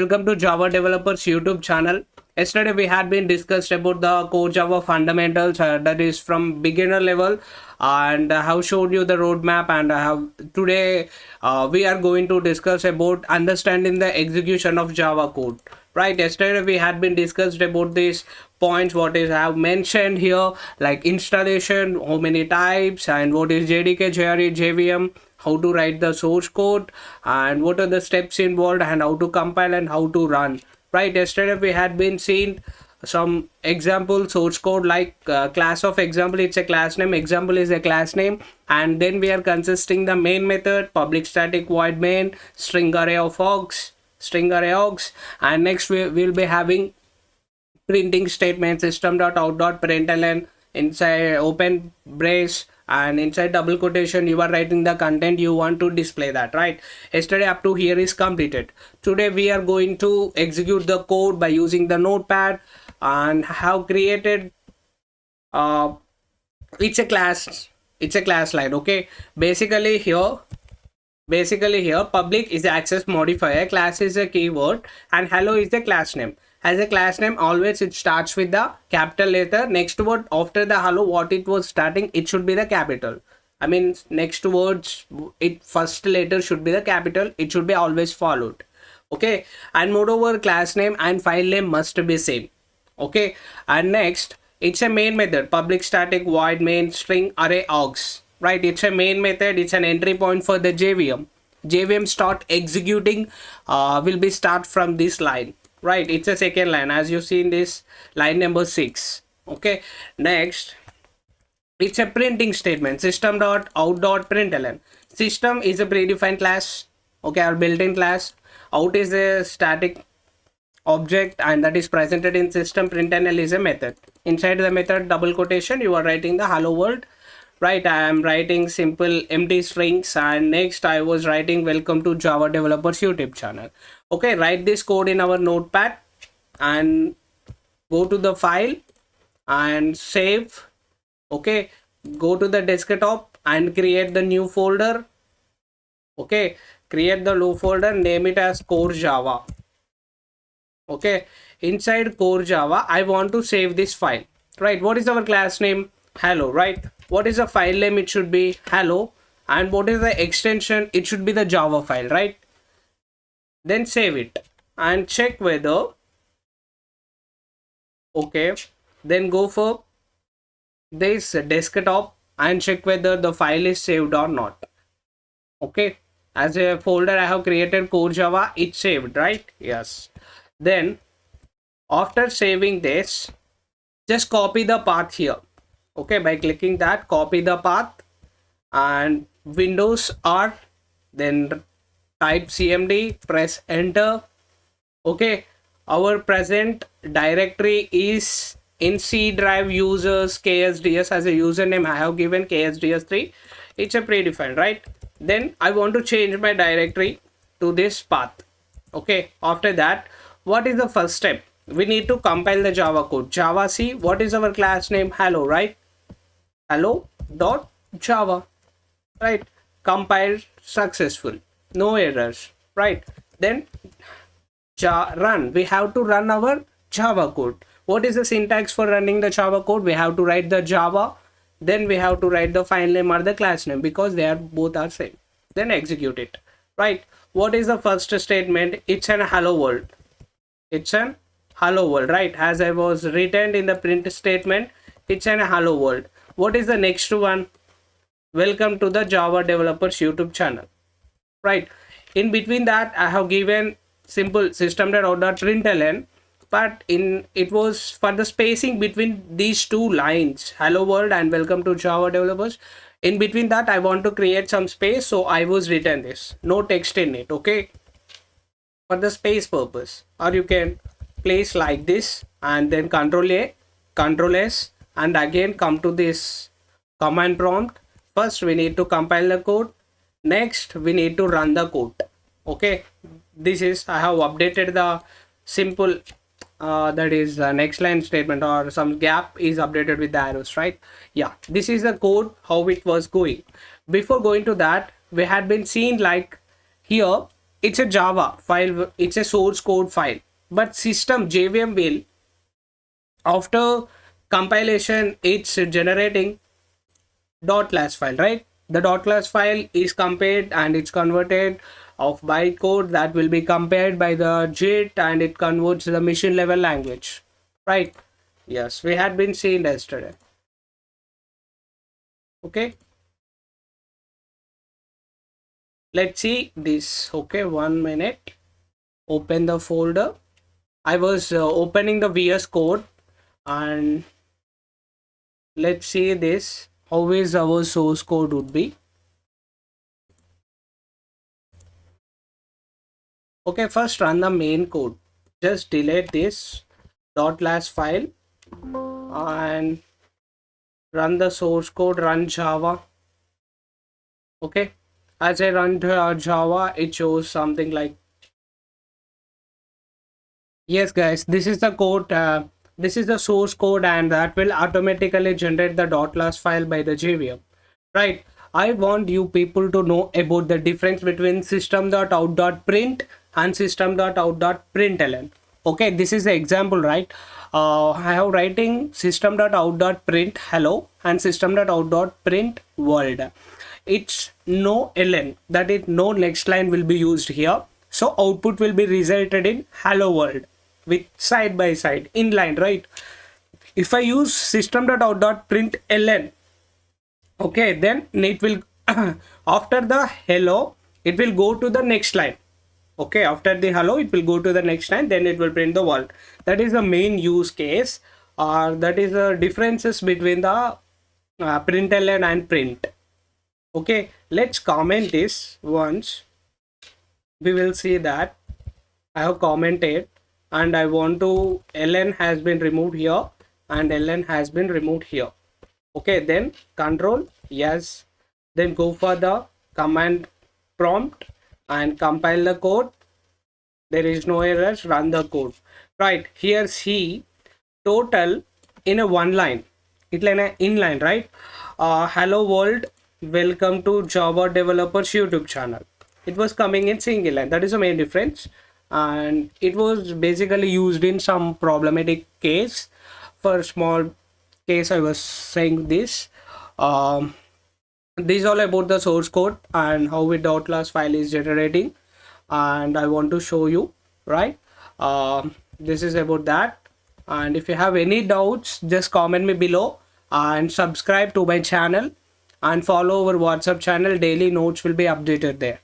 Welcome to Java Developers YouTube channel. Yesterday we had been discussed about the CoreJava fundamentals, that is from beginner level, and I have showed you the roadmap. And I have today we are going to discuss about understanding the execution of Java code. Right, yesterday we had been discussed about these points, what is I have mentioned here, like installation, how many types, and what is JDK, JRE, JVM, how to write the source code, and what are the steps involved, and how to compile and how to run. Right, yesterday we had been seen some example source code, like class of example, it's a class name, example is a class name, and then we are consisting the main method, public static void main, string array of args, and next we will be having printing statement, System.out.println, inside open brace and inside double quotation you are writing the content you want to display that. Right, yesterday up to here is completed. Today we are going to execute the code by using the notepad and have created it's a class line. Okay, basically here public is the access modifier, class is a keyword, and hello is the class name. As a class name, always it starts with the capital letter. Next word after the hello, what it was starting, it should be the capital. I mean, next words, it first letter should be the capital. It should be always followed. Okay, and moreover, class name and file name must be same. Okay, and next, it's a main method, public static void main string array args. Right, it's a main method, it's an entry point for the JVM start executing will be start from this line. Right, it's a second line, as you see in this line number 6. Okay, next it's a printing statement, System.out.println. System is a predefined class, okay, or built-in class. Out is a static object and that is presented in system. Println is a method. Inside the method, double quotation, you are writing the hello world. Right, I am writing simple empty strings, and next I was writing welcome to Java Developers YouTube channel. Okay, write this code in our notepad and go to the file and save. Okay, go to the desktop and create the new folder. Okay, create the new folder, name it as CoreJava. Okay, inside CoreJava I want to save this file. Right, what is our class name? Hello. Right, what is the file name? It should be hello. And what is the extension? It should be the Java file. Right, then save it and check whether, okay, then go for this desktop and check whether the file is saved or not. Okay, as a folder I have created CoreJava, it's saved. Right, yes. Then after saving this, just copy the path here. Okay, by clicking that, copy the path and Windows R, then type cmd, press enter. Okay, our present directory is in C drive users ksds. As a username I have given ksds3. It's a predefined. Right, then I want to change my directory to this path. Okay, after that, what is the first step? We need to compile the Java code. Javac, what is our class name? Hello. Right, Hello.java. Right, compiled successful, no errors. Right, then run, we have to run our Java code. What is the syntax for running the Java code? We have to write the Java, then we have to write the file name or the class name, because they are both are same. Then execute it. Right, what is the first statement? It's an hello world. It's an hello world. Right, as I was written in the print statement, it's an hello world. What is the next one? Welcome to the Java Developers YouTube channel. Right, in between that I have given simple System.out.println, but it was for the spacing between these two lines, hello world and welcome to Java Developers. In between that I want to create some space, so I was written this, no text in it. Okay, for the space purpose, or you can place like this and then Control A, Control S, and again come to this command prompt. First we need to compile the code, next we need to run the code. Okay, this is I have updated the simple that is next line statement, or some gap is updated with the arrows. Right, yeah, this is the code how it was going. Before going to that, we had been seen like here it's a Java file, it's a source code file, but system JVM will, after compilation, it's generating dot class file, right? The dot class file is compared and it's converted of bytecode that will be compared by the JIT, and it converts the machine level language, right? Yes, we had been seen yesterday. Okay, let's see this. Okay, 1 minute. Open the folder. I was opening the VS Code, and let's see this. How is our source code would be. Okay, first run the main code. Just delete this dot class file and run the source code, run Java. Okay, as I run Java, it shows something like, yes guys, this is the code, this is the source code, and that will automatically generate the dot class file by the JVM, right? I want you people to know about the difference between System.out.print and System.out.println. Okay, this is the example, right? I have writing System.out.print hello and System.out.print world. It's no ln, that is no next line will be used here, so output will be resulted in hello world with side by side inline, right? If I use System.out.println, okay, then it will after the hello it will go to the next line. Okay, after the hello it will go to the next line, then it will print the world. That is the main use case, or that is the differences between the println and print. Okay, let's comment this once. We will see that I have commented, and I want to ln has been removed here and ln has been removed here. Okay, then control yes, then go for the command prompt and compile the code. There is no errors, run the code. Right, here see total in a one line, it line inline, right? Hello world, welcome to Java developers YouTube channel. It was coming in single line, that is the main difference, and it was basically used in some problematic case. For small case I was saying this. This is all about the source code and how a dot class file is generating, and I want to show you, right? This is about that, and if you have any doubts just comment me below and subscribe to my channel and follow our WhatsApp channel. Daily notes will be updated there.